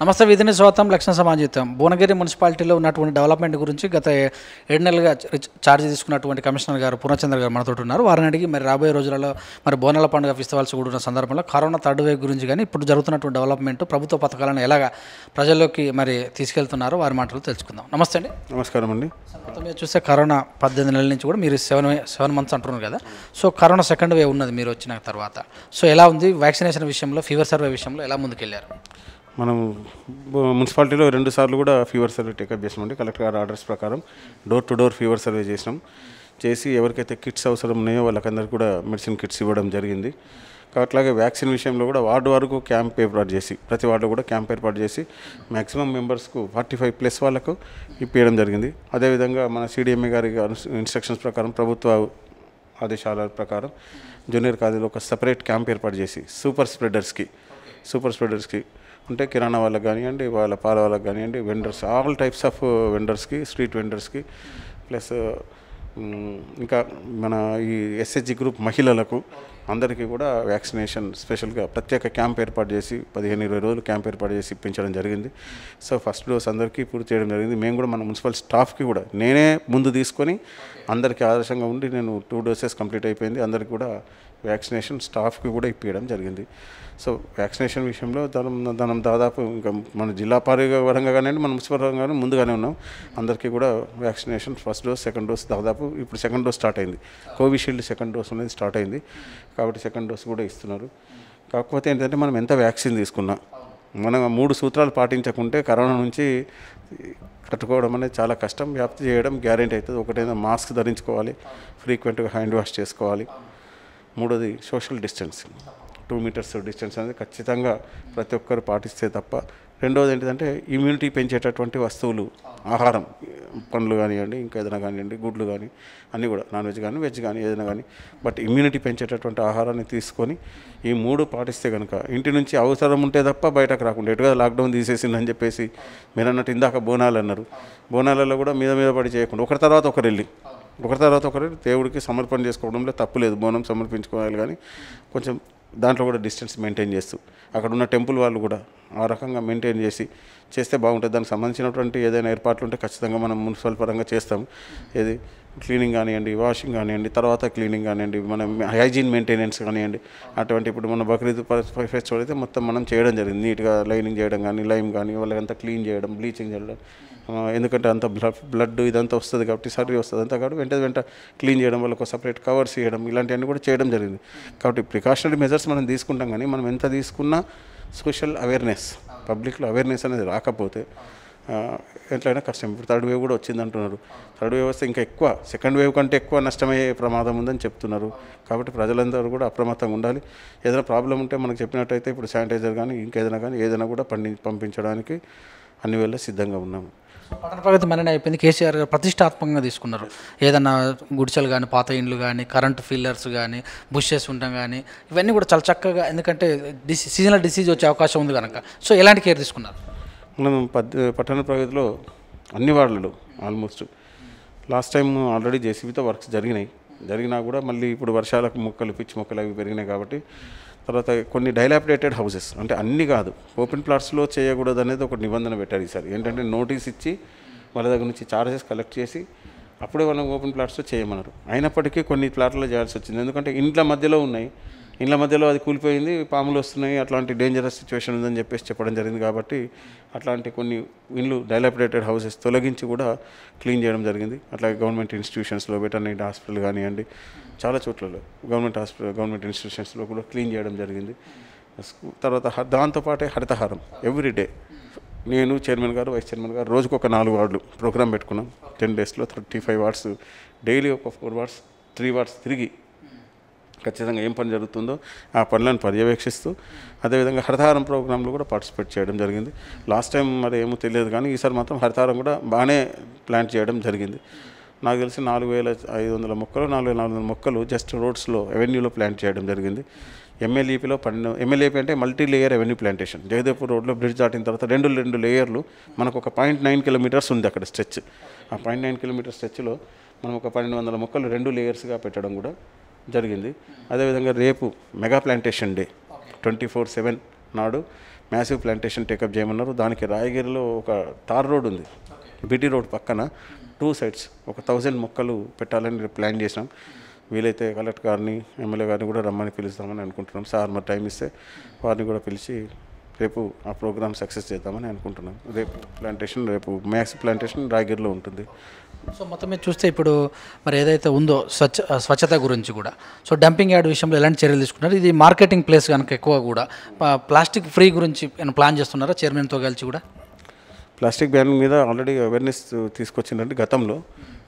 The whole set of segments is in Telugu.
నమస్తే విధిని స్వాతం లక్షణ సమాజితం భువనగిరి మున్సిపాలిటీలో ఉన్నటువంటి డెవలప్మెంట్ గురించి గత 7 నెలలుగా ఛార్జ్ తీసుకున్నటువంటి కమిషనర్ గారు పూర్ణచంద్ర గారు మనతో ఉన్నారు. వారిని అడిగి మరి రాబోయే రోజులలో మరి బోనాల పండుగ ఫెస్టివల్స్ కూడా ఉన్న సందర్భంలో కరోనా థర్డ్ వేవ్ గురించి కానీ ఇప్పుడు జరుగుతున్నటువంటి డెవలప్మెంట్ ప్రభుత్వ పథకాలను ఎలాగా ప్రజల్లోకి మరి తీసుకెళ్తున్నారో వారి మాటలు తెలుసుకుందాం. నమస్తే అండి. నమస్కారం అండి. మీరు చూస్తే కరోనా 18 నెలల నుంచి కూడా మీరు 7 మంత్స్ అంటున్నారు కదా. సో కరోనా సెకండ్ వేవ్ ఉన్నది మీరు వచ్చిన తర్వాత. సో ఎలా ఉంది వ్యాక్సినేషన్ విషయంలో, ఫీవర్ సర్వే విషయంలో ఎలా ముందుకెళ్ళారు? మనం మున్సిపాలిటీలో 2 సార్లు కూడా ఫీవర్ సర్వే టేకప్ చేసినామండి. కలెక్టర్ గారి ఆర్డర్స్ ప్రకారం door to door fever survey చేసి ఎవరికైతే కిట్స్ అవసరం ఉన్నాయో వాళ్ళకందరికీ కూడా మెడిసిన్ కిట్స్ ఇవ్వడం జరిగింది. అట్లాగే వ్యాక్సిన్ విషయంలో కూడా వార్డు వరకు క్యాంప్ ఏర్పాటు చేసి ప్రతి వార్డు కూడా క్యాంప్ ఏర్పాటు చేసి మ్యాక్సిమం మెంబర్స్కు 45+ వాళ్ళకు ఇప్పించడం జరిగింది. అదేవిధంగా మన సిడిఎంఏ గారి ఇన్స్ట్రక్షన్స్ ప్రకారం ప్రభుత్వ ఆదేశాల ప్రకారం జూనియర్ కాలేజీలో ఒక సపరేట్ క్యాంప్ ఏర్పాటు చేసి సూపర్ స్ప్రెడర్స్కి అంటే కిరాణా వాళ్ళకి కానివ్వండి, వాళ్ళ పాల వాళ్ళకి కానివ్వండి, వెండర్స్ ఆల్ టైప్స్ ఆఫ్ వెండర్స్కి, స్ట్రీట్ వెండర్స్కి, ప్లస్ ఇంకా మన ఈ ఎస్హెచ్జి గ్రూప్ మహిళలకు అందరికీ కూడా వ్యాక్సినేషన్ స్పెషల్గా ప్రత్యేక క్యాంప్ ఏర్పాటు చేసి 15-20 రోజులు క్యాంప్ ఏర్పాటు చేసి ఇప్పించడం జరిగింది. సో ఫస్ట్ డోస్ అందరికీ పూర్తి చేయడం జరిగింది. మేము కూడా మన మున్సిపల్ స్టాఫ్కి కూడా నేనే ముందు తీసుకొని అందరికీ ఆదర్శంగా ఉండి నేను 2 డోసెస్ కంప్లీట్ అయిపోయింది. అందరికీ కూడా వ్యాక్సినేషన్ స్టాఫ్కి కూడా ఇప్పించడం జరిగింది. సో వ్యాక్సినేషన్ విషయంలో మనం దాదాపు ఇంకా మన జిల్లా పరంగా కానివ్వండి, మన మున్సిపల్ పరంగా ముందుగానే ఉన్నాం. అందరికీ కూడా vaccination first dose, second dose దాదాపు ఇప్పుడు సెకండ్ డోస్ స్టార్ట్ అయింది. కోవిషీల్డ్ సెకండ్ డోస్ అనేది స్టార్ట్ అయింది కాబట్టి సెకండ్ డోస్ కూడా ఇస్తున్నారు. కాకపోతే ఏంటంటే మనం ఎంత వ్యాక్సిన్ తీసుకున్నా మనం 3 సూత్రాలు పాటించకుంటే కరోనా నుంచి కట్టుకోవడం అనేది చాలా కష్టం. వ్యాప్తి చేయడం గ్యారెంటీ అవుతుంది. ఒకటేదో మాస్క్ ధరించుకోవాలి, ఫ్రీక్వెంట్గా హ్యాండ్ వాష్ చేసుకోవాలి. మూడోది సోషల్ డిస్టెన్సింగ్, 2 మీటర్స్ డిస్టెన్స్ అనేది ఖచ్చితంగా ప్రతి ఒక్కరు పాటిస్తే తప్ప. రెండోది ఏంటంటే ఇమ్యూనిటీ పెంచేటటువంటి వస్తువులు, ఆహారం, పండ్లు కానివ్వండి, ఇంకా ఏదైనా కానివ్వండి, గుడ్లు కానీ అన్నీ కూడా నాన్ వెజ్ కానీ వెజ్ కానీ ఏదైనా కానీ, బట్ ఇమ్యూనిటీ పెంచేటటువంటి ఆహారాన్ని తీసుకొని ఈ 3 పాటిస్తే కనుక ఇంటి నుంచి అవసరం ఉంటే తప్ప బయటకు రాకుండా, ఎటుగా లాక్డౌన్ తీసేసిందని చెప్పేసి మీరు అన్నట్టు ఇందాక బోనాలు అన్నారు, బోనాలలో కూడా మీద పడి చేయకుండా ఒకరి తర్వాత ఒకరు దేవుడికి సమర్పణ చేసుకోవడంలో తప్పులేదు. బోనం సమర్పించుకోవాలి కానీ కొంచెం దాంట్లో కూడా డిస్టెన్స్ మెయింటైన్ చేస్తూ అక్కడ ఉన్న టెంపుల్ వాళ్ళు కూడా ఆ రకంగా మెయింటైన్ చేస్తే బాగుంటుంది. దానికి సంబంధించినటువంటి ఏదైనా ఏర్పాట్లు ఉంటే ఖచ్చితంగా మనం మున్సిపల్ పరంగా చేస్తాము. ఏది క్లీనింగ్ కానివ్వండి, వాషింగ్ కానివ్వండి, తర్వాత క్లీనింగ్ కానివ్వండి, మనం హైజీన్ మెయింటెనెన్స్ కానివ్వండి, అటువంటి ఇప్పుడు మన బక్రీద్ ఫెస్టివల్ అయితే మొత్తం మనం చేయడం జరిగింది. నీట్గా లైనింగ్ చేయడం కానీ, లైమ్ కానీ వాళ్ళకంతా క్లీన్ చేయడం, బ్లీచింగ్ చేయడం. ఎందుకంటే అంత బ్లడ్ ఇదంతా వస్తుంది కాబట్టి, సర్వీ వస్తుంది అంతా కాబట్టి వెంట క్లీన్ చేయడం, వాళ్ళకు సపరేట్ కవర్స్ చేయడం, ఇలాంటివన్నీ కూడా చేయడం జరిగింది. కాబట్టి ప్రికాషనరీ మెజర్స్ మనం తీసుకుంటాం కానీ మనం ఎంత తీసుకున్నా సోషల్ అవేర్నెస్, పబ్లిక్లో అవేర్నెస్ అనేది రాకపోతే ఎట్లయినా కష్టం. ఇప్పుడు థర్డ్ వేవ్ కూడా వచ్చింది అంటున్నారు. థర్డ్ వేవ్ వస్తే ఇంకా ఎక్కువ, సెకండ్ వేవ్ కంటే ఎక్కువ నష్టమయ్యే ప్రమాదం ఉందని చెప్తున్నారు. కాబట్టి ప్రజలందరూ కూడా అప్రమత్తంగా ఉండాలి. ఏదైనా ప్రాబ్లం ఉంటే మనకు చెప్పినట్టయితే ఇప్పుడు శానిటైజర్ కానీ ఇంకేదైనా కానీ ఏదైనా కూడా పంపించడానికి అన్ని వేళ సిద్ధంగా ఉన్నాము. పట్టణ ప్రగతి మననే అయిపోయింది. కేసీఆర్ గారు ప్రతిష్టాత్మకంగా తీసుకున్నారు. ఏదన్నా గుడిసెలు కానీ, పాత ఇండ్లు కానీ, కరెంటు ఫిల్లర్స్ కానీ, బుషెస్ ఉండడం కానీ ఇవన్నీ కూడా చాలా చక్కగా, ఎందుకంటే సీజనల్ డిసీజ్ వచ్చే అవకాశం ఉంది కనుక. సో ఎలాంటి కేర్ తీసుకున్నారు? మనం పట్టణ ప్రగతిలో అన్ని వార్డులలో ఆల్మోస్ట్ లాస్ట్ టైం ఆల్రెడీ జేసీబీతో వర్క్స్ జరిగినా కూడా మళ్ళీ ఇప్పుడు వర్షాలకు మొక్కలు, పిచ్చి మొక్కలు అవి పెరిగినాయి కాబట్టి తర్వాత కొన్ని డైలాపిడేటెడ్ హౌసెస్, అంటే అన్నీ కాదు, ఓపెన్ ప్లాట్స్లో చేయకూడదు అనేది ఒక నిబంధన పెట్టారు ఈసారి. ఏంటంటే నోటీస్ ఇచ్చి వాళ్ళ దగ్గర నుంచి చార్జెస్ కలెక్ట్ చేసి అప్పుడే వాళ్ళని ఓపెన్ ప్లాట్స్లో చేయమన్నారు. అయినప్పటికీ కొన్ని ప్లాట్లలో చేయాల్సి వచ్చింది. ఎందుకంటే ఇండ్ల మధ్యలో అది కూలిపోయింది, పాములు వస్తున్నాయి, అట్లాంటి డేంజరస్ సిచ్యువేషన్ ఉందని చెప్పడం జరిగింది. కాబట్టి అట్లాంటి కొన్ని ఇండ్లు డైలాపిడేటెడ్ హౌసెస్ తొలగించి కూడా క్లీన్ చేయడం జరిగింది. అట్లాగే గవర్నమెంట్ ఇన్స్టిట్యూషన్స్లో, వెటర్నరీ హాస్పిటల్ కానివ్వండి, చాలా చోట్లలో గవర్నమెంట్ ఇన్స్టిట్యూషన్స్లో కూడా క్లీన్ చేయడం జరిగింది. తర్వాత దాంతోపాటే హరితహారం ఎవ్రీడే నేను, చైర్మన్ గారు, వైస్ చైర్మన్ గారు రోజుకు ఒక 4 వార్డులు ప్రోగ్రామ్ పెట్టుకున్నాం. 10 డేస్లో 35 వార్డ్స్, డైలీ ఒక 4 వార్డ్స్ 3 వార్డ్స్ తిరిగి ఖచ్చితంగా ఏం పని జరుగుతుందో ఆ పనులను పర్యవేక్షిస్తూ అదేవిధంగా హరితహారం ప్రోగ్రాంలో కూడా పార్టిసిపేట్ చేయడం జరిగింది. లాస్ట్ టైం మరి ఏమో తెలియదు కానీ ఈసారి మాత్రం హరితహారం కూడా బాగానే ప్లాంట్ చేయడం జరిగింది. నాకు తెలిసి 4,500 మొక్కలు, 4,400 మొక్కలు జస్ట్ రోడ్స్లో, అవెన్యూలో ప్లాంట్ చేయడం జరిగింది. MLEPలో 12, MLEP అంటే multi layer avenue plantation. Jagdevpur రోడ్లో బ్రిడ్జ్ దాటిన తర్వాత రెండు లేయర్లు మనకు ఒక 0.9 కిలోమీటర్స్ ఉంది అక్కడ స్ట్రెచ్. ఆ 0.9 కిలోమీటర్ స్ట్రెచ్లో మనం ఒక 1,200 మొక్కలు 2 లేయర్స్గా పెట్టడం కూడా జరిగింది. అదేవిధంగా రేపు మెగా ప్లాంటేషన్ డే 24/7 నాడు మ్యాసివ్ ప్లాంటేషన్ టేకప్ చేయమన్నారు. దానికి రాయగిరిలో ఒక తార్ రోడ్ ఉంది, బీటీ రోడ్ పక్కన 2 sites ఒక 1000 మొక్కలు పెట్టాలని ప్లాన్ చేసినాం. వీలైతే కలెక్టర్ గారిని ఎమ్మెల్యే గారిని కూడా రమ్మని పిలుస్తామని అనుకుంటున్నాం. సార్ మరి టైం ఇస్తే వారిని కూడా పిలిచి రేపు ఆ ప్రోగ్రామ్ సక్సెస్ చేద్దామని అనుకుంటున్నాం. రేపు మ్యాక్స్ ప్లాంటేషన్ రాయగిరిలో ఉంటుంది. సో మొత్తం మీద చూస్తే ఇప్పుడు మరి ఏదైతే ఉందో స్వచ్ఛత గురించి కూడా, సో డంపింగ్ యార్డ్ విషయంలో ఎలాంటి చర్యలు తీసుకున్నారు? ఇది మార్కెటింగ్ ప్లేస్ కనుక ఎక్కువ కూడా ప్లాస్టిక్ ఫ్రీ గురించి ప్లాన్ చేస్తున్నారా చైర్మన్తో కలిసి కూడా? ప్లాస్టిక్ బ్యాన్ మీద ఆల్రెడీ అవేర్నెస్ తీసుకొచ్చిందండి గతంలో.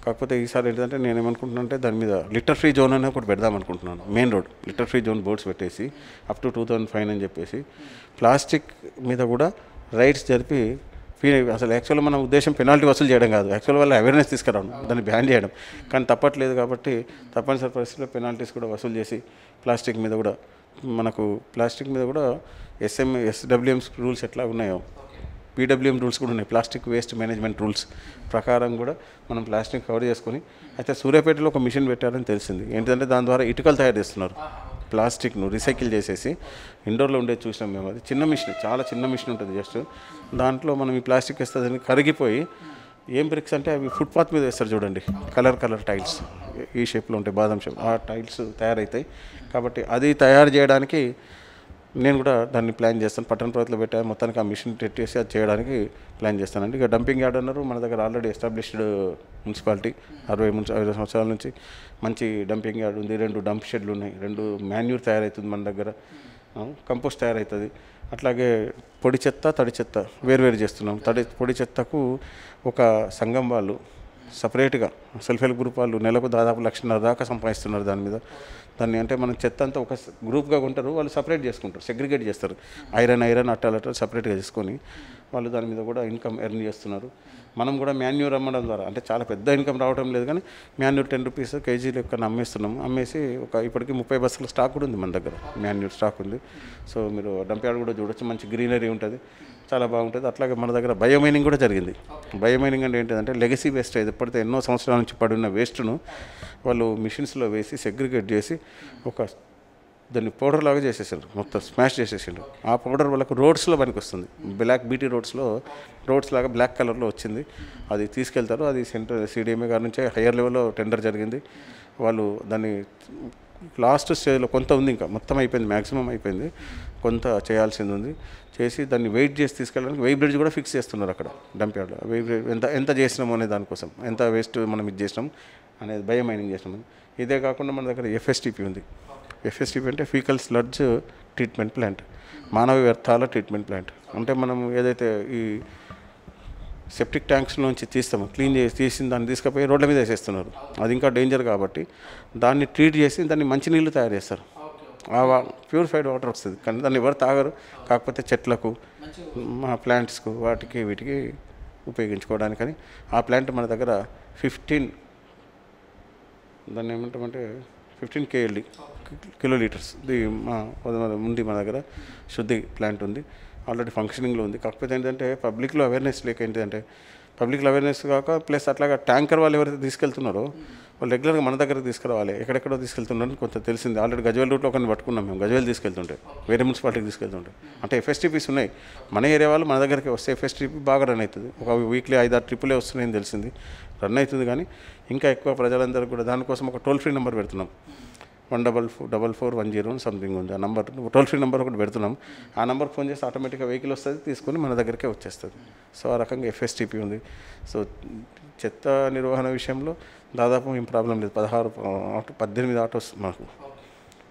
కాకపోతే ఈసారి ఏంటంటే నేను ఏమనుకుంటున్నాను అంటే దాని మీద లిటర్ ఫ్రీ జోన్ అనేది ఒకటి పెడదాం అనుకుంటున్నాను. Main road litter free zone boards పెట్టేసి అప్ టు 2000 ఫైన్ అని చెప్పేసి ప్లాస్టిక్ మీద కూడా రైడ్స్ జరిపి అసలు యాక్చువల్గా మన ఉద్దేశం పెనాల్టీ వసూలు చేయడం కాదు, యాక్చువల్ వల్ల అవేర్నెస్ తీసుకురావడం, దాన్ని బ్యాన్ చేయడం. కానీ తప్పట్లేదు కాబట్టి తప్పనిసరి పరిస్థితుల్లో పెనాల్టీస్ కూడా వసూలు చేసి ప్లాస్టిక్ మీద కూడా ఎస్డబ్ల్యూఎంస్ రూల్స్ ఎట్లా ఉన్నాయో పీడబ్ల్యూఎం రూల్స్ కూడా ఉన్నాయి, ప్లాస్టిక్ వేస్ట్ మేనేజ్మెంట్ రూల్స్ ప్రకారం కూడా మనం ప్లాస్టిక్ కవర్ చేసుకొని. అయితే సూర్యాపేటలో ఒక మిషన్ పెట్టారని తెలిసింది. ఏంటంటే దాని ద్వారా ఇటుకలు తయారు చేస్తున్నారు, ప్లాస్టిక్ను రీసైకిల్ చేసేసి. ఇండోర్లో ఉండేది చూసినాం మేము. అది చిన్న మిషన్, చాలా చిన్న మిషన్ ఉంటుంది. జస్ట్ దాంట్లో మనం ఈ ప్లాస్టిక్ వేస్తే కరిగిపోయి ఏం బ్రిక్స్ అంటే అవి ఫుట్పాత్ మీద వేస్తారు చూడండి, కలర్ టైల్స్ ఈ షేప్లో ఉంటాయి, బాదం షేప్, ఆ టైల్స్ తయారవుతాయి. కాబట్టి అది తయారు చేయడానికి నేను కూడా దాన్ని ప్లాన్ చేస్తాను. పట్టణ ప్రభుత్వం పెట్టా మొత్తానికి ఆ మిషన్ పెట్టేసి అది చేయడానికి ప్లాన్ చేస్తానండి. ఇక డంపింగ్ యార్డ్ అన్నారు, మన దగ్గర ఆల్రెడీ ఎస్టాబ్లిష్డ్ మున్సిపాలిటీ 60 సంవత్సరాల నుంచి మంచి డంపింగ్ యార్డ్ ఉంది. 2 డంప్ షెడ్లు ఉన్నాయి, 2 మాన్యూర్ తయారవుతుంది మన దగ్గర, కంపోస్ట్ తయారవుతుంది. అట్లాగే పొడి చెత్త తడి చెత్త వేరు చేస్తున్నాం. పొడి చెత్తకు ఒక సంఘం వాళ్ళు సపరేట్గా సెల్ఫ్ హెల్ప్ గ్రూప్ వాళ్ళు నెలకు దాదాపు 1.5 లక్షల దాకా సంపాదిస్తున్నారు దాని మీద. దాన్ని అంటే మనం చెత్త అంతా ఒక గ్రూప్గా ఉంటారు, వాళ్ళు సపరేట్ చేసుకుంటారు, సెగ్రిగేట్ చేస్తారు. ఐరన్ అట్టాలు సపరేట్గా చేసుకొని వాళ్ళు దాని మీద కూడా ఇన్కమ్ ఎర్న్ చేస్తున్నారు. మనం కూడా మాన్యూర్ అమ్మడం ద్వారా అంటే చాలా పెద్ద ఇన్కమ్ రావడం లేదు, కానీ మాన్యూర్ 10 రూపీస్ కేజీ లెక్కన అమ్మేస్తున్నాము. అమ్మేసి ఇప్పటికి 30 బస్సుల స్టాక్ కూడా ఉంది మన దగ్గర, మాన్యూర్ స్టాక్ ఉంది. సో మీరు డంప్ యార్డ్ కూడా చూడొచ్చు, మంచి గ్రీనరీ ఉంటుంది, చాలా బాగుంటుంది. అట్లాగే మన దగ్గర బయోమైనింగ్ కూడా జరిగింది. బయోమైనింగ్ అంటే ఏంటంటే లెగసీ వేస్ట్ ఎప్పటికీ ఎన్నో సంవత్సరాల నుంచి పడిన వేస్ట్ను వాళ్ళు మిషన్స్లో వేసి సెగ్రిగేట్ చేసి దాన్ని పౌడర్ లాగా చేసేసారు, మొత్తం స్మాష్ చేసేసిండు. ఆ పౌడర్ వాళ్ళకు రోడ్స్లో పనికి వస్తుంది, బ్లాక్ బీటీ రోడ్స్ లాగా బ్లాక్ కలర్లో వచ్చింది. అది తీసుకెళ్తారు. అది సెంటర్ సిడిఎంఏ గారి నుంచే హయ్యర్ లెవెల్లో టెండర్ జరిగింది. వాళ్ళు దాన్ని లాస్ట్ స్టేజ్లో కొంత ఉంది, ఇంకా మొత్తం అయిపోయింది, మ్యాక్సిమం అయిపోయింది, కొంత చేయాల్సింది ఉంది. చేసి దాన్ని వెయిట్ చేసి తీసుకెళ్ళడానికి వెయిట్ బ్రిడ్జ్ కూడా ఫిక్స్ చేస్తున్నారు అక్కడ డంప్ యార్డ్లో. ఎంత చేసినాము అనే దానికోసం, ఎంత వేస్ట్ మనం ఇది చేసినాం అనేది బయోమైనింగ్ చేసినాం. ఇదే కాకుండా మన దగ్గర ఎఫ్ఎస్టిపి ఉంది. ఎఫ్ఎస్టిపి అంటే ఫీకల్ స్లడ్జ్ ట్రీట్మెంట్ ప్లాంట్, మానవ వ్యర్థాల ట్రీట్మెంట్ ప్లాంట్. అంటే మనం ఏదైతే ఈ సెప్టిక్ ట్యాంక్స్లోంచి క్లీన్ తీసిన దాన్ని తీసుకుపోయి రోడ్ల మీద వేసేస్తున్నారు, అది ఇంకా డేంజర్ కాబట్టి దాన్ని ట్రీట్ చేసి దాన్ని మంచినీళ్ళు తయారు చేస్తారు. ప్యూరిఫైడ్ వాటర్ వస్తుంది, కానీ దాన్ని ఎవరు తాగరు. కాకపోతే చెట్లకు, మా ప్లాంట్స్కు, వీటికి ఉపయోగించుకోవడానికని ఆ ప్లాంట్ మన దగ్గర 15 దాన్ని ఏమంటామంటే 15 KLD కిలోలీటర్స్ ఉంది మన దగ్గర. శుద్ధి ప్లాంట్ ఉంది, ఆల్రెడీ ఫంక్షనింగ్లో ఉంది. కాకపోతే ఏంటంటే పబ్లిక్లో అవేర్నెస్ లేక ఏంటంటే పబ్లిక్లో అవేర్నెస్ కాక ప్లస్ అట్లాగా ట్యాంకర్ వాళ్ళు ఎవరైతే తీసుకెళ్తున్నారో వాళ్ళు రెగ్యులర్గా మన దగ్గరికి తీసుకురావాలి. ఎక్కడెక్కడో తీసుకెళ్తున్నారని కొంత తెలిసింది. ఆల్రెడీ గజ్వేల్ రూట్లో ఒకరిని పట్టుకున్నాం మేము, గజ్వేల్ తీసుకెళ్తుంటే, వేరే మున్సిపాలిటీకి తీసుకెళ్తుంటే. అంటే ఎఫ్ఎస్టీపీస్ ఉన్నాయి, మన ఏరియా వాళ్ళు మన దగ్గరికి వస్తే ఎఫ్ఎస్టీపీ బాగా రన్ అవుతుంది. ఒక వీక్లీ 5-6 ట్రిప్పులే వస్తున్నాయని తెలిసింది, రన్ అవుతుంది. కానీ ఇంకా ఎక్కువ ప్రజలందరూ కూడా దానికోసం ఒక టోల్ ఫ్రీ నెంబర్ పెడుతున్నాం, 14441 సంథింగ్ ఉంది. ఆ నెంబర్ టోల్ ఫ్రీ నెంబర్ ఒకటి పెడుతున్నాం. ఆ నెంబర్ ఫోన్ చేసి ఆటోమేటిక్గా వెహికల్ వస్తుంది, తీసుకొని మన దగ్గరికే వచ్చేస్తుంది. సో ఆ రకంగా ఎఫ్ఎస్టీపీ ఉంది. సో చెత్త నిర్వహణ విషయంలో దాదాపు ఏం ప్రాబ్లం లేదు. 18 ఆటోస్ మాకు,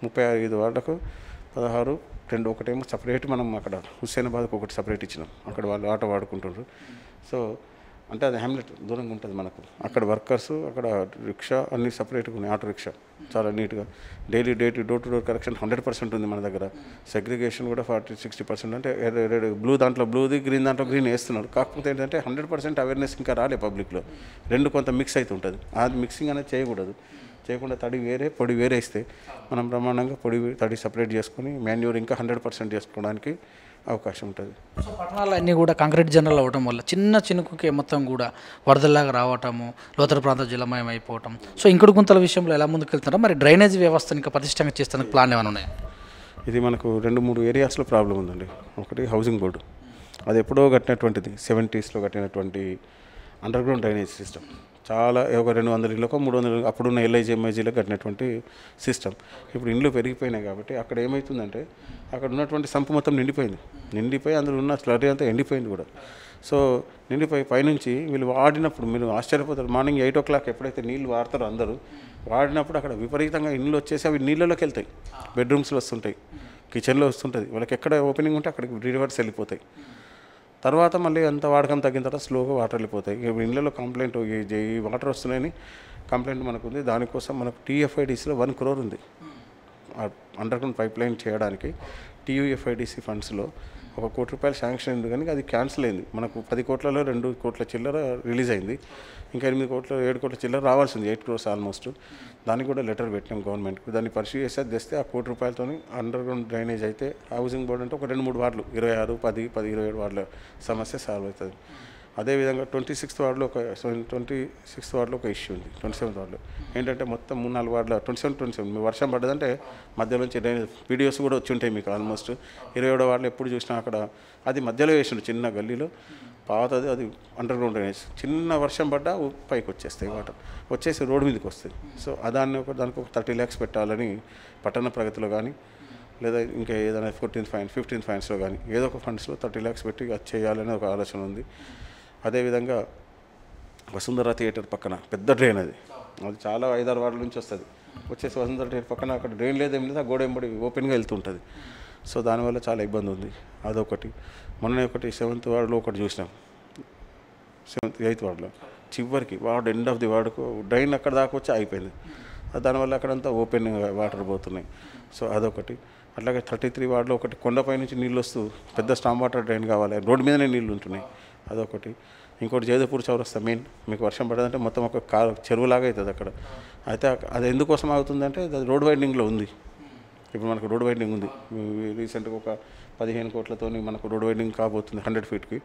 35 వార్డులకు 16, 2 ఒకటేమో సపరేట్. మనం అక్కడ హుస్సేనాబాద్కు ఒకటి సపరేట్ ఇచ్చినాం, అక్కడ వాళ్ళు ఆటో వాడుకుంటున్నారు. సో అంటే అది హ్యామ్లెట్ దూరంగా ఉంటుంది మనకు. అక్కడ వర్కర్స్, అక్కడ రిక్షా అన్నీ సపరేట్గా ఉన్నాయి. ఆటో రిక్షా చాలా నీట్గా daily door to door collection 100% ఉంది మన దగ్గర. సెగ్రిగేషన్ కూడా 40-60%. అంటే బ్లూ దాంట్లో బ్లూది, గ్రీన్ దాంట్లో గ్రీన్ వేస్తున్నారు. కాకపోతే ఏంటంటే 100% అవేర్నెస్ ఇంకా రాలే పబ్లిక్లో. రెండు కొంత మిక్స్ అవుతూ ఉంటుంది. అది మిక్సింగ్ అనేది చేయకుండా తడి వేరే పొడి వేరే ఇస్తే మనం బ్రహ్మాండంగా పొడి తడి సపరేట్ చేసుకొని మాన్యూర్ ఇంకా 100% చేసుకోవడానికి అవకాశం ఉంటుంది. సో పట్టణాలు అన్నీ కూడా కాంక్రీట్ జనరల్ అవ్వటం వల్ల చిన్న చినుకుకే మొత్తం కూడా వరదల్లాగా రావటము, లోతర ప్రాంత జలమయం అయిపోవటం. సో ఇంకుడు గుంతల విషయంలో ఎలా ముందుకెళ్తున్నారో, మరి డ్రైనేజ్ వ్యవస్థను ఇంకా పటిష్టంగా చేస్తానికి ప్లాన్ ఏమైనా ఉన్నాయా? ఇది మనకు 2-3 ఏరియాస్లో ప్రాబ్లం ఉందండి. ఒకటి హౌసింగ్ బోర్డు, అది ఎప్పుడో కట్టినటువంటిది, 70s కట్టినటువంటి అండర్ గ్రౌండ్ డ్రైనేజ్ సిస్టమ్. చాలా ఒక 200 ఇళ్ళకో 300 అప్పుడున్న ఎల్ఐజీ ఎంఐజీలో కట్టినటువంటి సిస్టమ్. ఇప్పుడు ఇండ్లు పెరిగిపోయినాయి కాబట్టి అక్కడ ఏమవుతుందంటే అక్కడ ఉన్నటువంటి సంపు మొత్తం నిండిపోయి అందులో ఉన్న స్లరీ అంతా ఎండిపోయింది కూడా. సో నిండిపోయి పైనుంచి వీళ్ళు వాడినప్పుడు మీరు ఆశ్చర్యపోతారు. మార్నింగ్ 8 o'clock ఎప్పుడైతే నీళ్ళు వాడతారో అందరూ వాడినప్పుడు అక్కడ విపరీతంగా ఇండ్లు వచ్చేసి అవి నీళ్ళలోకి వెళ్తాయి, బెడ్రూమ్స్లో వస్తుంటాయి, కిచెన్లో వస్తుంటుంది. వాళ్ళకి ఎక్కడ ఓపెనింగ్ ఉంటే అక్కడికి రివర్స్ వెళ్ళిపోతాయి. తర్వాత మళ్ళీ అంత వాడకం తగ్గిన తర్వాత స్లోగా వాటర్ వెళ్ళిపోతాయి. ఇప్పుడు ఇళ్ళలో కంప్లైంట్ ఈ వాటర్ వస్తున్నాయని కంప్లైంట్ మనకు ఉంది. దానికోసం మనకు TFIDCలో 1 crore ఉంది. అండర్ గ్రౌండ్ పైప్ లైన్ చేయడానికి TUFIDC ఫండ్స్లో 1 కోటి రూపాయలు శాంక్షన్ అయింది, కానీ అది క్యాన్సిల్ అయింది. మనకు 10 కోట్లలో 2 కోట్ల చిల్లర రిలీజ్ అయింది. ఇంకా 7 కోట్ల చిల్లర రావాల్సింది, 8 crores ఆల్మోస్ట్. దానికి కూడా లెటర్ పెట్టినాం గవర్నమెంట్కి. దాన్ని పర్సూ చేస్తే తెస్తే ఆ 1 కోటి రూపాయలతో అండర్ గ్రౌండ్ డ్రైనేజ్ అయితే హౌసింగ్ బోర్డు అంటే ఒక 2-3 వార్డులు 26, 10, 27 వార్డుల సమస్య సాల్వ్ అవుతుంది. అదేవిధంగా 26th వార్డులో ఒక ఇష్యూ ఉంది. 27th వార్డులో ఏంటంటే మొత్తం 3-4 వార్డుల 27 మీ వర్షం పడ్డదంటే మధ్యలో నుంచి వీడియోస్ కూడా వచ్చి ఉంటాయి మీకు. ఆల్మోస్ట్ 27వ వార్డులో ఎప్పుడు చూసినా అక్కడ అది మధ్యలో వేసిండు, చిన్న గల్లీలో పాతది, అది అండర్ గ్రౌండ్ డ్రైనేజ్. చిన్న వర్షం పడ్డా పైకి వచ్చేస్తాయి, వాటర్ వచ్చేసి రోడ్డు మీదకి వస్తాయి. సో దానికి ఒక 30 lakhs పెట్టాలని పట్టణ ప్రగతిలో కానీ లేదా ఇంకా ఏదైనా 15th ఫైన్స్లో కానీ ఏదో ఒక ఫండ్స్లో 30 lakhs పెట్టి అది చేయాలనే ఒక ఆలోచన ఉంది. అదేవిధంగా వసుంధర థియేటర్ పక్కన పెద్ద డ్రైన్, అది చాలా 5-6 వార్డుల నుంచి వస్తుంది. వచ్చేసి వసుంధర థియేటర్ పక్కన అక్కడ డ్రైన్ లేదేం లేదు, ఆ గోడ ఎంబడి ఓపెన్గా వెళ్తుంటుంది. సో దానివల్ల చాలా ఇబ్బంది ఉంది. అదొకటి. మొన్న ఒకటి 7th వార్డులో ఒకటి చూసినాం, 8th వార్డులో చివరికి వార్డు ఎండ్ ఆఫ్ ది వార్డుకు డ్రైన్ అక్కడ దాకా వచ్చి అయిపోయింది. దానివల్ల అక్కడంతా ఓపెన్ వాటర్ పోతున్నాయి. సో అదొకటి. అట్లాగే 33 వార్డులో ఒకటి కొండపై నుంచి నీళ్ళు వస్తూ పెద్ద స్టామ్ వాటర్ డ్రైన్ కావాలి, రోడ్డు మీదనే నీళ్ళు ఉంటున్నాయి, అదొకటి. ఇంకోటి జైదపూర్ చౌరస్తా మెయిన్, మీకు వర్షం పడదంటే మొత్తం ఒక చెరువులాగా అవుతుంది అక్కడ. అయితే అది ఎందుకోసం అవుతుందంటే అది రోడ్ వైండింగ్లో ఉంది. ఇప్పుడు మనకు రోడ్ వైండింగ్ ఉంది, రీసెంట్గా ఒక 15 కోట్లతో మనకు రోడ్ వైండింగ్ కాబోతుంది 100 feetకి.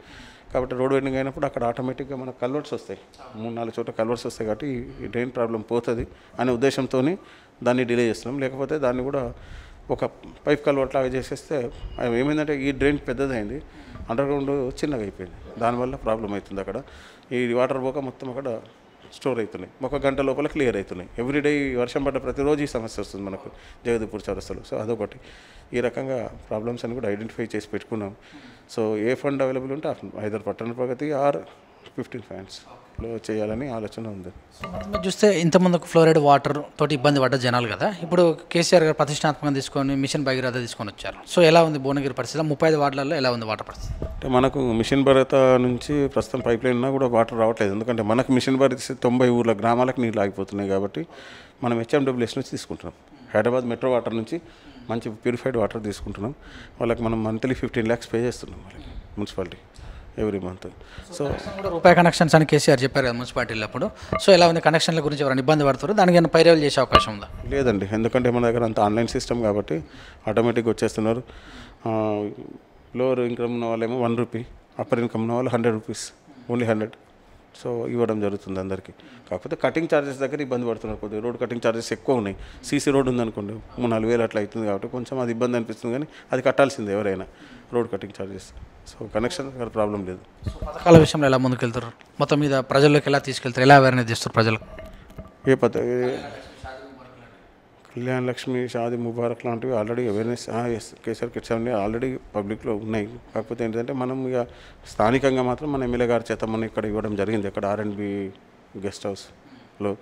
కాబట్టి రోడ్ వైండింగ్ అయినప్పుడు అక్కడ ఆటోమేటిక్గా మనకు కల్వర్ట్స్ వస్తాయి, 3-4 చోట్ల కల్వర్ట్స్ వస్తాయి. కాబట్టి ఈ డ్రైన్ ప్రాబ్లం పోతుంది అనే ఉద్దేశంతో దాన్ని డిలే చేస్తున్నాం. లేకపోతే దాన్ని కూడా ఒక పైప్ కల్వర్ట్ లాగా చేసేస్తే ఏమైందంటే ఈ డ్రైన్ పెద్దదైంది, అండర్ గ్రౌండ్ చిన్నగా అయిపోయింది. దానివల్ల ప్రాబ్లం అవుతుంది. అక్కడ ఈ వాటర్ పోక మొత్తం అక్కడ స్టోర్ అవుతున్నాయి, 1 గంట లోపల క్లియర్ అవుతున్నాయి. ఎవ్రీడే వర్షం పడ్డ ప్రతిరోజు ఈ సమస్య వస్తుంది మనకు జగదీపూర్ చౌరస్తాలో. సో అదొకటి. ఈ రకంగా ప్రాబ్లమ్స్ అని కూడా ఐడెంటిఫై చేసి పెట్టుకున్నాం. సో ఏ ఫండ్ అవైలబుల్ ఉంటే ఐదర్ పట్టణ ప్రగతి ఆర్ 15 ఫండ్స్లో చేయాలని ఆలోచన ఉంది. మీరు చూస్తే ఇంతకుముందుకు ఫ్లోరైడ్ వాటర్ తోటి ఇబ్బంది పడ్డ జనాలు కదా, ఇప్పుడు కేసీఆర్ గారు ప్రతిష్టాత్మకంగా తీసుకొని మిషన్ భగీరథ తీసుకొని వచ్చారు. సో ఎలా ఉంది భువనగిరి పరిస్థితి? 35 వార్డులలో ఎలా ఉంది వాటర్ పరిస్థితి? అంటే మనకు మిషన్ భగీరథ నుంచి ప్రస్తుతం పైప్ లైన్ ఉన్నా కూడా వాటర్ రావట్లేదు. ఎందుకంటే మనకు మిషన్ భగీరథ 90 ఊర్ల గ్రామాలకు నీళ్ళు ఆగిపోతున్నాయి. కాబట్టి మనం HMWS నుంచి తీసుకుంటున్నాం, హైదరాబాద్ మెట్రో వాటర్ నుంచి మంచి ప్యూరిఫైడ్ వాటర్ తీసుకుంటున్నాం. వాళ్ళకి మనం మంత్లీ 15 lakhs పే చేస్తున్నాం వాళ్ళకి, మున్సిపాలిటీ ఎవ్రీ మంత్. సో రూపాయి కనెక్షన్స్ అని కేసీఆర్ చెప్పారు కదా మున్సిపాలిటీలో అప్పుడు. సో ఎలా ఉంది కనెక్షన్ల గురించి ఎవరైనా ఇబ్బంది పడుతారు, దానికి ఏమైనా పైరవలు చేసే అవకాశం ఉందా? లేదండి, ఎందుకంటే మన దగ్గర అంత ఆన్లైన్ సిస్టమ్ కాబట్టి ఆటోమేటిక్గా వచ్చేస్తున్నారు. లోవర్ ఇన్కమ్ ఉన్న వాళ్ళేమో 1 rupee, అప్పర్ ఇన్కమ్ ఉన్న వాళ్ళు 100 rupees, ఓన్లీ 100. సో ఇవ్వడం జరుగుతుంది అందరికీ. కాకపోతే కటింగ్ ఛార్జెస్ దగ్గర ఇబ్బంది పడుతున్నారు కొద్దిగా. రోడ్ కటింగ్ ఛార్జెస్ ఎక్కువ ఉన్నాయి. సీసీ రోడ్ ఉందనుకోండి 3-4 వేలు అట్లా అవుతుంది. కాబట్టి కొంచెం అది ఇబ్బంది అనిపిస్తుంది, కానీ అది కట్టాల్సిందే ఎవరైనా road cutting charges. So connection దగ్గర ప్రాబ్లం లేదు. పథకాల విషయంలో ఎలా ముందుకెళ్తారు, మొత్తం మీద ప్రజల్లోకి ఎలా తీసుకెళ్తారు, ఎలా అవేర్నెస్ చేస్తారు ప్రజలకు? ఏ కళ్యాణ్ లక్ష్మి, షాదీ ముబారక్ లాంటివి ఆల్రెడీ అవేర్నెస్ కేసీఆర్ కిట్స్ అన్నీ ఆల్రెడీ పబ్లిక్లో ఉన్నాయి. కాకపోతే ఏంటంటే మనం ఇక స్థానికంగా మాత్రం మన ఎమ్మెల్యే గారి చేత మనం ఇక్కడ ఇవ్వడం జరిగింది, అక్కడ R&B గెస్ట్ హౌస్లో.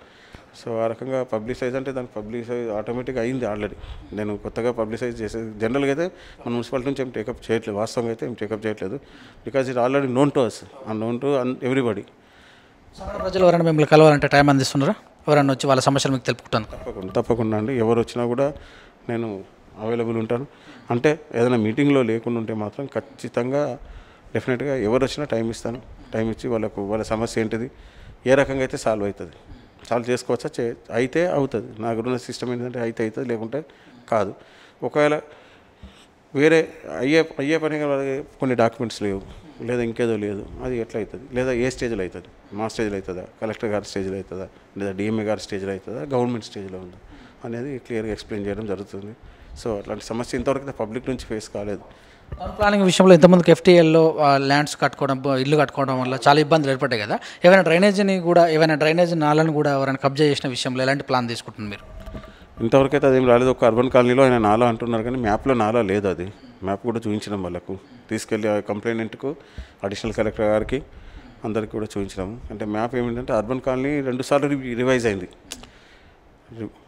సో ఆ రకంగా పబ్లిసైజ్ అంటే దానికి పబ్లిసైజ్ ఆటోమేటిక్గా అయింది ఆల్రెడీ. నేను కొత్తగా పబ్లిసైజ్ చేసేది జనరల్గా అయితే మన మున్సిపాలిటీ నుంచి ఏం టేకప్ చేయట్లేదు, వాస్తవంగా అయితే ఏం టేకప్ చేయట్లేదు. Because it already known to us and known to everybody. ప్రజలు ఎవరైనా మిమ్మల్ని కలవాలంటే టైం అందిస్తున్నారా? ఎవరైనా వచ్చి వాళ్ళ సమస్యలు మీకు తెలుపుకుంటాను? తప్పకుండా అండి, ఎవరు వచ్చినా కూడా నేను అవైలబుల్ ఉంటాను. అంటే ఏదైనా మీటింగ్లో లేకుండా ఉంటే మాత్రం ఖచ్చితంగా డెఫినెట్గా ఎవరు వచ్చినా టైం ఇస్తాను. టైం ఇచ్చి వాళ్ళ సమస్య ఏంటిది, ఏ రకంగా అయితే సాల్వ్ అవుతుంది, సాల్వ్ చేసుకోవచ్చా, అయితే అవుతుంది. నాకున్న సిస్టమ్ ఏంటంటే అయితే అవుతుంది, లేకుంటే కాదు. ఒకవేళ వేరే అయ్యే పని కొన్ని డాక్యుమెంట్స్ లేవు, లేదా ఇంకేదో లేదు, అది ఎట్లా అవుతుంది, లేదా ఏ స్టేజ్లో అవుతుంది, మా స్టేజ్లో అవుతుందా, కలెక్టర్ గారి స్టేజ్లో అవుతుందా, లేదా DMA గారి స్టేజ్లో అవుతుందా, గవర్నమెంట్ స్టేజ్లో ఉందా అనేది క్లియర్గా ఎక్స్ప్లెయిన్ చేయడం జరుగుతుంది. సో అట్లాంటి సమస్య ఇంతవరకు పబ్లిక్ నుంచి ఫేస్ కాలేదు. టౌన్ ప్లానింగ్ విషయంలో ఇంతమందికి ఎఫ్టీఎల్లో ల్యాండ్స్ కట్టుకోవడం, ఇల్లు కట్టుకోవడం వల్ల చాలా ఇబ్బందులు ఏర్పడ్డాయి కదా. ఏమైనా డ్రైనేజ్ నాలను కూడా ఎవరైనా కబ్జా చేసిన విషయంలో ఎలాంటి ప్లాన్ తీసుకుంటున్నారు మీరు? ఇంతవరకు అయితే అదేం రాలేదు. ఒక అర్బన్ కాలనీలో ఆయన నాలా అంటున్నారు, కానీ మ్యాప్లో నాలా లేదు. అది మ్యాప్ కూడా చూపించడం వాళ్ళకు తీసుకెళ్ళి కంప్లైంట్కు అడిషనల్ కలెక్టర్ గారికి అందరికీ కూడా చూపించినాము. అంటే మ్యాప్ ఏమిటంటే అర్బన్ కాలనీ 2 సార్లు రివైజ్ అయింది.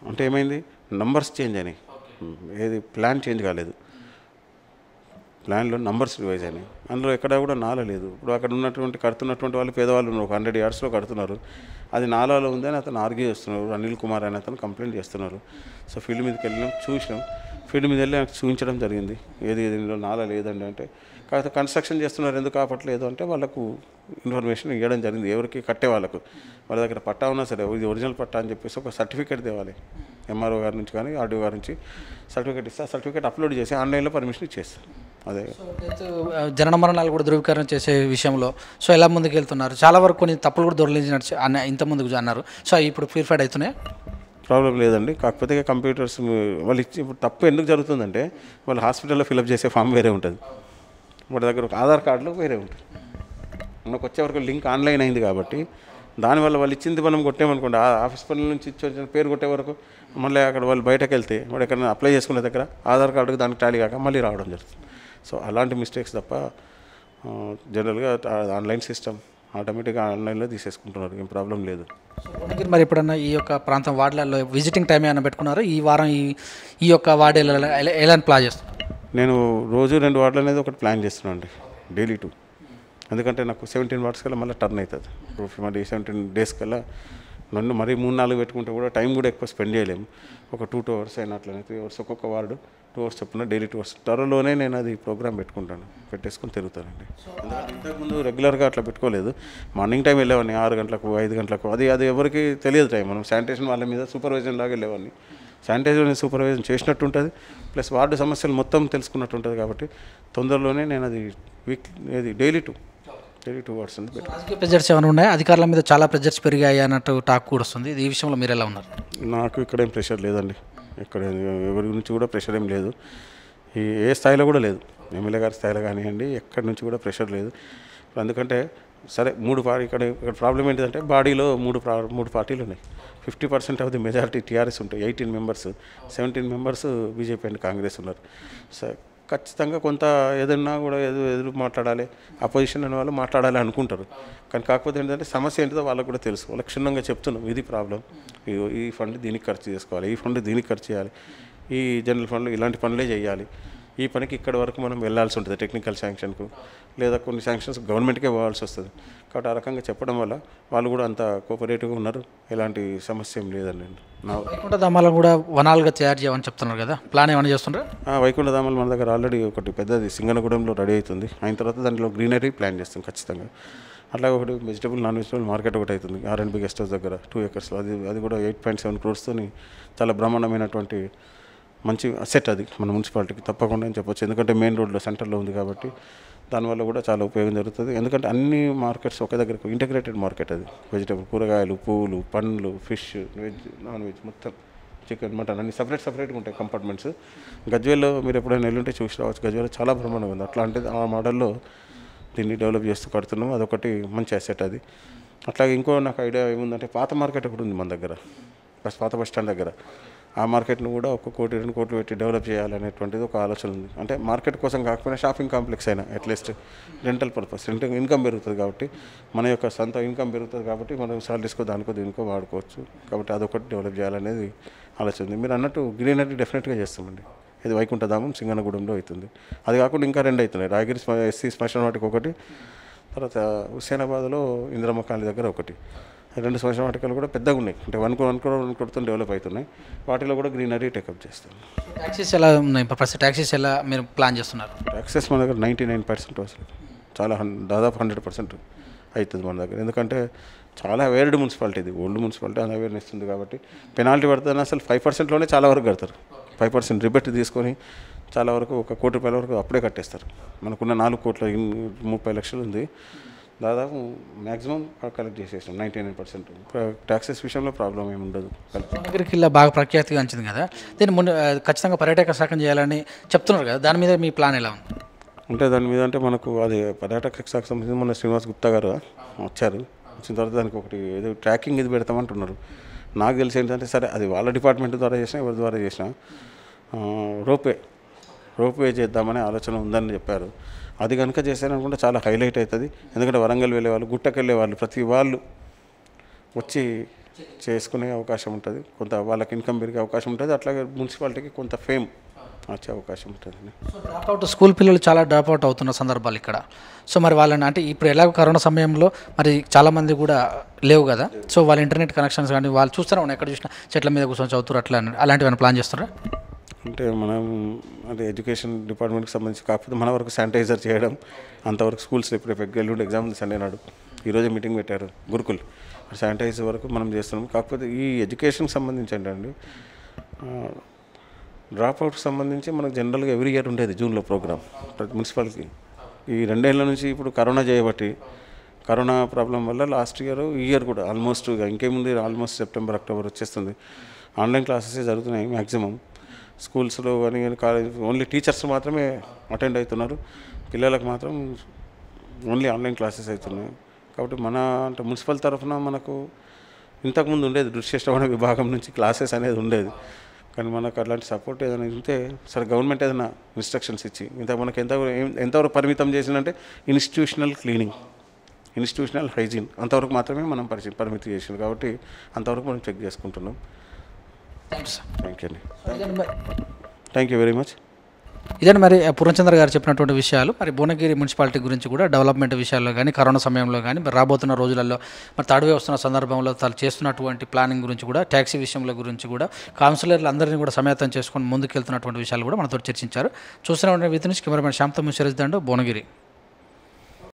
అంటే ఏమైంది, నంబర్స్ చేంజ్ అయినాయి, ఏది ప్లాన్ చేంజ్ కాలేదు. ప్లాన్లో నంబర్స్ రివైజ్ అయినాయి. అందులో ఎక్కడ కూడా నాలా లేదు. ఇప్పుడు అక్కడ కడుతున్నటువంటి వాళ్ళు పేదవాళ్ళు ఉన్నారు, ఒక 100 yardsలో కడుతున్నారు. అది నాలాలో ఉందని అతను ఆర్గ్యూ చేస్తున్నారు. అనిల్ కుమార్ అని అతను కంప్లైంట్ చేస్తున్నారు. సో ఫీల్డ్ మీదకి వెళ్ళినాం, చూసినాం. ఫీల్డ్ మీద వెళ్ళి నాకు చూపించడం జరిగింది, ఏది దీనిలో నాలా లేదండి అంటే. కాకపోతే కన్స్ట్రక్షన్ చేస్తున్నారు, ఎందుకు ఆపట్లేదు అంటే వాళ్ళకు ఇన్ఫర్మేషన్ ఇవ్వడం జరిగింది. ఎవరికి కట్టే వాళ్ళకు, వాళ్ళ దగ్గర పట్టా ఉన్నా సరే ఇది ఒరిజినల్ పట్టా అని చెప్పేసి ఒక సర్టిఫికేట్ తేవాలి. ఎంఆర్ఓ గారి నుంచి కానీ ఆర్డీఓ గారి నుంచి సర్టిఫికేట్ ఇస్తే ఆ సర్టిఫికేట్ అప్లోడ్ చేసి ఆన్లైన్లో పర్మిషన్ ఇచ్చేస్తారు. అదే జనన మరణాలు కూడా ధృవీకరణ చేసే విషయంలో సో ఎలా ముందుకు వెళ్తున్నారు? చాలా వరకు కొన్ని తప్పులు కూడా దొరికించినట్టు ఇంత ముందుకు అన్నారు. సో ఇప్పుడు ప్యూరిఫైడ్ అవుతున్నాయి, ప్రాబ్లం లేదండి. కాకపోతే కంప్యూటర్స్ వాళ్ళు ఇచ్చి ఇప్పుడు తప్పు ఎందుకు జరుగుతుందంటే వాళ్ళు హాస్పిటల్లో ఫిలప్ చేసే ఫామ్ వేరే ఉంటుంది, వాటి దగ్గర ఒక ఆధార్ కార్డులో వేరే ఉంటుంది. మనకు వచ్చే వరకు లింక్ ఆన్లైన్ అయింది కాబట్టి దానివల్ల వాళ్ళు ఇచ్చింది మనం కొట్టేమనుకోండి, ఆ ఆఫీస్ పనుల నుంచి ఇచ్చి వచ్చిన పేరు కొట్టే వరకు మళ్ళీ అక్కడ వాళ్ళు బయటకు వెళ్తే వాడు ఎక్కడైనా అప్లై చేసుకునే దగ్గర ఆధార్ కార్డుకి దానికి టాలీ కాక మళ్ళీ రావడం జరుగుతుంది. సో అలాంటి మిస్టేక్స్ తప్ప జనరల్గా ఆన్లైన్ సిస్టమ్ ఆటోమేటిక్గా ఆన్లైన్లో తీసేసుకుంటున్నారు, ఏం ప్రాబ్లం లేదు. మరి ఎప్పుడన్నా ఈ యొక్క ప్రాంతం వార్డులలో విజిటింగ్ టైం ఏమైనా పెట్టుకున్నారో ఈ వారం ఈ యొక్క వార్డు ఎలాంటి ప్లాన్ చేస్తున్నారు? నేను రోజు 2 వార్డులు అనేది ఒకటి ప్లాన్ చేస్తున్నాను అండి, డైలీ 2. ఎందుకంటే నాకు 17 వార్డ్స్ కల్లా మళ్ళీ టర్న్ అవుతుంది. మరి 17 days కల్లా నన్ను మరీ 3-4 పెట్టుకుంటే కూడా టైం కూడా ఎక్కువ స్పెండ్ చేయలేము. ఒక 2 hours అయినా అట్లనే 3 hours ఒక్కొక్క వార్డు 2 hours చెప్పున డైలీ 2 hours త్వరలోనే నేను అది ప్రోగ్రామ్ పెట్టుకుంటాను, పెట్టేసుకొని తిరుగుతానండి. ఎందుకంటే ఇంతకుముందు రెగ్యులర్గా అట్లా పెట్టుకోలేదు. మార్నింగ్ టైం వెళ్ళేవాడిని 6 గంటలకు 5 గంటలకు, అది ఎవరికి తెలియదు టైం. మనం శానిటేషన్ వాళ్ళ మీద సూపర్వైజన్ లాగా వెళ్ళేవాడిని. శానిటైజర్ సూపర్వైజన్ చేసినట్టు ఉంటుంది, ప్లస్ వార్డు సమస్యలు మొత్తం తెలుసుకున్నట్టు ఉంటుంది. కాబట్టి తొందరలోనే నేను అది డైలీ 2 వార్డ్స్ అని పెట్టుకుంటాను. రాజకీయ ప్రెజర్స్ ఏమైనా ఉన్నాయి? అధికారుల మీద చాలా ప్రెజర్స్ పెరిగాయి అన్నట్టు టాక్ కూడా వస్తుంది. ఈ విషయంలో మీరు ఎలా ఉన్నారు? నాకు ఇక్కడ ఏం ప్రెషర్ లేదండి, ఇక్కడ ఎవరి గురించి కూడా ప్రెషర్ ఏం లేదు. ఏ స్థాయిలో కూడా లేదు, ఎమ్మెల్యే గారి స్థాయిలో కానివ్వండి ఎక్కడి నుంచి కూడా ప్రెషర్ లేదు. ఎందుకంటే సరే ఇక్కడ ప్రాబ్లం ఏంటిదంటే బాడీలో మూడు పార్టీలు ఉన్నాయి. 50% ఆఫ్ ది మెజారిటీ టీఆర్ఎస్ ఉంటాయి, 18 members, 17 members BJP and Congress ఉన్నారు. ఖచ్చితంగా కొంత ఏదన్నా కూడా ఎదురు మాట్లాడాలి, అపోజిషన్ అనే వాళ్ళు మాట్లాడాలి అనుకుంటారు. కానీ కాకపోతే ఏంటంటే సమస్య ఏంటిదో వాళ్ళకు కూడా తెలుసు. వాళ్ళకి క్షుణ్ణంగా చెప్తున్నాం, ఇది ప్రాబ్లం, ఈ ఫండ్ దీనికి ఖర్చు చేసుకోవాలి, ఈ ఫండ్ దీనికి ఖర్చు చేయాలి, ఈ జనరల్ ఫండ్లు ఇలాంటి పనులే చేయాలి, ఈ పనికి ఇక్కడ వరకు మనం వెళ్ళాల్సి ఉంటుంది టెక్నికల్ శాంక్షన్కు, లేదా కొన్ని శాంక్షన్స్ గవర్నమెంట్కే పోవాల్సి వస్తుంది. కాబట్టి ఆ రకంగా చెప్పడం వల్ల వాళ్ళు కూడా అంత కోఆపరేటివ్గా ఉన్నారు, ఎలాంటి సమస్య ఏం లేదండి. వైకుంఠధామాలను కూడా వనాలుగా తయారు చేయమని చెప్తున్నారు కదా, ప్లాన్ ఏమైనా చేస్తుంటారు? వైకుంఠధామాలు మన దగ్గర ఆల్రెడీ ఒకటి పెద్దది సింగనగూడెంలో రెడీ అవుతుంది. అయిన తర్వాత దాంట్లో గ్రీనరీ ప్లాన్ చేస్తాం ఖచ్చితంగా. అట్లాగే ఒకటి వెజిటబుల్ నాన్ వెజిటబుల్ మార్కెట్ ఒకటి అవుతుంది R&B గెస్ట్ హౌస్ దగ్గర 2 acres. అది కూడా 8.7 crores చాలా బ్రహ్మాండమైనటువంటి మంచి అసెట్ అది మన మున్సిపాలిటీకి తప్పకుండా అని చెప్పొచ్చు. ఎందుకంటే మెయిన్ రోడ్లో సెంటర్లో ఉంది కాబట్టి దానివల్ల కూడా చాలా ఉపయోగం జరుగుతుంది. ఎందుకంటే అన్ని మార్కెట్స్ ఒక దగ్గరకు ఇంటిగ్రేటెడ్ మార్కెట్ అది. వెజిటబుల్, కూరగాయలు, పువ్వులు, పండ్లు, ఫిష్, వెజ్, నాన్ వెజ్ మొత్తం, చికెన్, మటన్ అన్ని సపరేట్గా ఉంటాయి కంపార్ట్మెంట్స్. గజ్వేల్లో మీరు ఎప్పుడైనా వెళ్ళుంటే చూసి రావచ్చు. గజ్వేల్లో చాలా బ్రహ్మాండంగా ఉంది. అట్లా అంటే ఆ మోడల్లో దీన్ని డెవలప్ చేస్తూ కడుతున్నాము. అదొకటి మంచి అసెట్ అది. అట్లాగే ఇంకో నాకు ఐడియా ఏముందంటే పాత మార్కెట్ ఒకటి ఉంది మన దగ్గర, పాత బస్ స్టాండ్ దగ్గర. ఆ మార్కెట్ను కూడా 1 కోటి 2 కోట్లు పెట్టి డెవలప్ చేయాలనేటువంటిది ఒక ఆలోచన ఉంది. అంటే మార్కెట్ కోసం కాకపోయినా షాపింగ్ కాంప్లెక్స్ అయినా అట్లీస్ట్ రెంటల్ పర్పస్, ఇన్కమ్ పెరుగుతుంది కాబట్టి, మన యొక్క సొంత ఇన్కమ్ పెరుగుతుంది కాబట్టి మనం సాలరీస్కో దానికో దీనికో వాడుకోవచ్చు. కాబట్టి అదొకటి డెవలప్ చేయాలనేది ఆలోచన ఉంది. మీరు అన్నట్టు గ్రీనరీ డెఫినెట్గా చేస్తామండి. ఇది వైకుంఠధామం సింగనగూడెంలో అవుతుంది. అది కాకుండా ఇంకా 2 అవుతున్నాయి. రాయగిరి SC శ్మశాన వాటికి ఒకటి, తర్వాత హుస్సేనాబాద్లో ఇందిరమ్మ కాలనీ దగ్గర ఒకటి. 2 శ్మశాన వాటికలు కూడా పెద్దగా ఉన్నాయి. అంటే 1 crore డెవలప్ అవుతున్నాయి. వాటిలో కూడా గ్రీనరీ టేకప్ చేస్తాం. ట్యాక్సెస్ ఎలా ఉన్నాయి? ట్యాక్సెస్ ఎలా మీరు ప్లాన్ చేస్తున్నారు? ట్యాక్సెస్ మన దగ్గర 99% వస్తుంది. చాలా దాదాపు 100% అవుతుంది మన దగ్గర. ఎందుకంటే చాలా అవేర్డ్ మున్సిపాలిటీ, ఇది ఓల్డ్ మున్సిపాలిటీ, అని అవేర్నెస్ ఉంది కాబట్టి పెనాల్టీ పడుతుంది. అసలు 5%లోనే చాలా వరకు కడతారు. 5% రిబెట్ తీసుకొని చాలా వరకు 1 కోటి రూపాయల వరకు అప్పుడే కట్టేస్తారు. మనకున్న 4 కోట్ల 30 లక్షలు ఉంది. దాదాపు మ్యాక్సిమం కలెక్ట్ చేసేసాం 99%. ట్యాక్సెస్ విషయంలో ప్రాబ్లం ఏమి ఉండదు. భువనగిరి కిల్లా బాగా ప్రఖ్యాతిగాంచింది కదా, దీన్ని ముందు ఖచ్చితంగా పర్యాటక శాఖం చేయాలని చెప్తున్నారు కదా, దాని మీద మీ ప్లాన్ ఎలా ఉంది? అంటే దాని మీద అంటే మనకు అది పర్యాటక శాఖ సంబంధించి మన శ్రీనివాస్ గుప్తా గారు వచ్చారు. వచ్చిన తర్వాత దానికి ఒకటి ఏదో ట్రాకింగ్ ఇది పెడతామంటున్నారు. నాకు తెలిసి ఏంటంటే సరే అది వాళ్ళ డిపార్ట్మెంట్ ద్వారా చేసినా ఎవరి ద్వారా చేసినా రోప్వే చేద్దామనే ఆలోచన ఉందని చెప్పారు. అది కనుక చేశారనుకుంటే చాలా హైలైట్ అవుతుంది. ఎందుకంటే వరంగల్ వెళ్ళే వాళ్ళు, గుట్టకు వెళ్ళే వాళ్ళు, ప్రతి వాళ్ళు వచ్చి చేసుకునే అవకాశం ఉంటుంది. కొంత వాళ్ళకి ఇన్కమ్ పెరిగే అవకాశం ఉంటుంది. అట్లాగే మున్సిపాలిటీకి కొంత ఫేమ్ వచ్చే అవకాశం ఉంటుంది. డ్రాప్అవుట్ స్కూల్ పిల్లలు చాలా డ్రాప్అవుట్ అవుతున్న సందర్భాలు ఇక్కడ. సో మరి వాళ్ళని అంటే ఇప్పుడు ఎలాగో కరోనా సమయంలో మరి చాలామంది కూడా లేవు కదా, సో వాళ్ళ ఇంటర్నెట్ కనెక్షన్స్ కానీ వాళ్ళు చూస్తూనే ఉన్నాయి, ఎక్కడ చూసినా చెట్ల మీద కూర్చొని చదువుతారు, అట్లా అలాంటివి ప్లాన్ చేస్తారా? అంటే మనం అంటే ఎడ్యుకేషన్ డిపార్ట్మెంట్కి సంబంధించి కాకపోతే మన వరకు శానిటైజర్ చేయడం అంతవరకు స్కూల్స్ రేపు ఎల్లుండి ఎగ్జామ్ ఉంది సండే నాడు, ఈరోజే మీటింగ్ పెట్టారు గురుకుల్, శానిటైజర్ వరకు మనం చేస్తున్నాం. కాకపోతే ఈ ఎడ్యుకేషన్కి సంబంధించి ఏంటండి డ్రాప్అవుట్కి సంబంధించి మనకు జనరల్గా ఎవ్రీ ఇయర్ ఉండేది జూన్లో ప్రోగ్రామ్ ప్రతి మున్సిపాలిటీకి. ఈ 2 ఏళ్ళ నుంచి ఇప్పుడు కరోనా చేయబట్టి కరోనా ప్రాబ్లం వల్ల లాస్ట్ ఈ ఇయర్ కూడా ఆల్మోస్ట్ ఇంకేముంది ఆల్మోస్ట్ సెప్టెంబర్ అక్టోబర్ వచ్చేస్తుంది. ఆన్లైన్ క్లాసెస్ జరుగుతున్నాయి మ్యాక్సిమం స్కూల్స్లో కానీ కాలేజ్. ఓన్లీ టీచర్స్ మాత్రమే అటెండ్ అవుతున్నారు, పిల్లలకు మాత్రం ఓన్లీ ఆన్లైన్ క్లాసెస్ అవుతున్నాయి. కాబట్టి మన అంటే మున్సిపల్ తరఫున మనకు ఇంతకుముందు ఉండేది దృశ్య శ్రవణ విభాగం నుంచి క్లాసెస్ అనేది ఉండేది. కానీ మనకు అట్లాంటి సపోర్ట్ ఏదైనా ఉంటే సరే గవర్నమెంట్ ఏదైనా ఇన్స్ట్రక్షన్స్ ఇచ్చి మనకు ఎంతవరకు పరిమితం చేసిందంటే ఇన్స్టిట్యూషనల్ క్లీనింగ్, ఇన్స్టిట్యూషనల్ హైజీన్ అంతవరకు మాత్రమే మనం పరిమితి చేసింది. కాబట్టి అంతవరకు మనం చెక్ చేసుకుంటున్నాం. థ్యాంక్ యూ అండి. Thank you very much. ఇదండి మరి పూర్ణచంద్ర గారు చెప్పినటువంటి విషయాలు. మరి భువనగిరి మున్సిపాలిటీ గురించి కూడా డెవలప్మెంట్ విషయాల్లో కానీ కరోనా సమయంలో కానీ మరి రాబోతున్న రోజులలో మరి థర్డ్ వేవ్ వస్తున్న సందర్భంలో తను చేస్తున్నటువంటి ప్లానింగ్ గురించి కూడా, ట్యాక్సీ విషయంలో గురించి కూడా, కౌన్సిలర్లు అందరినీ కూడా సమేతం చేసుకొని ముందుకెళ్తున్నటువంటి విషయాలు కూడా మనతో చర్చించారు. చూస్తున్న విత్ కెమెరామెన్ శ్యామ్తో ముషరీజ్ దండు, భువనగిరి.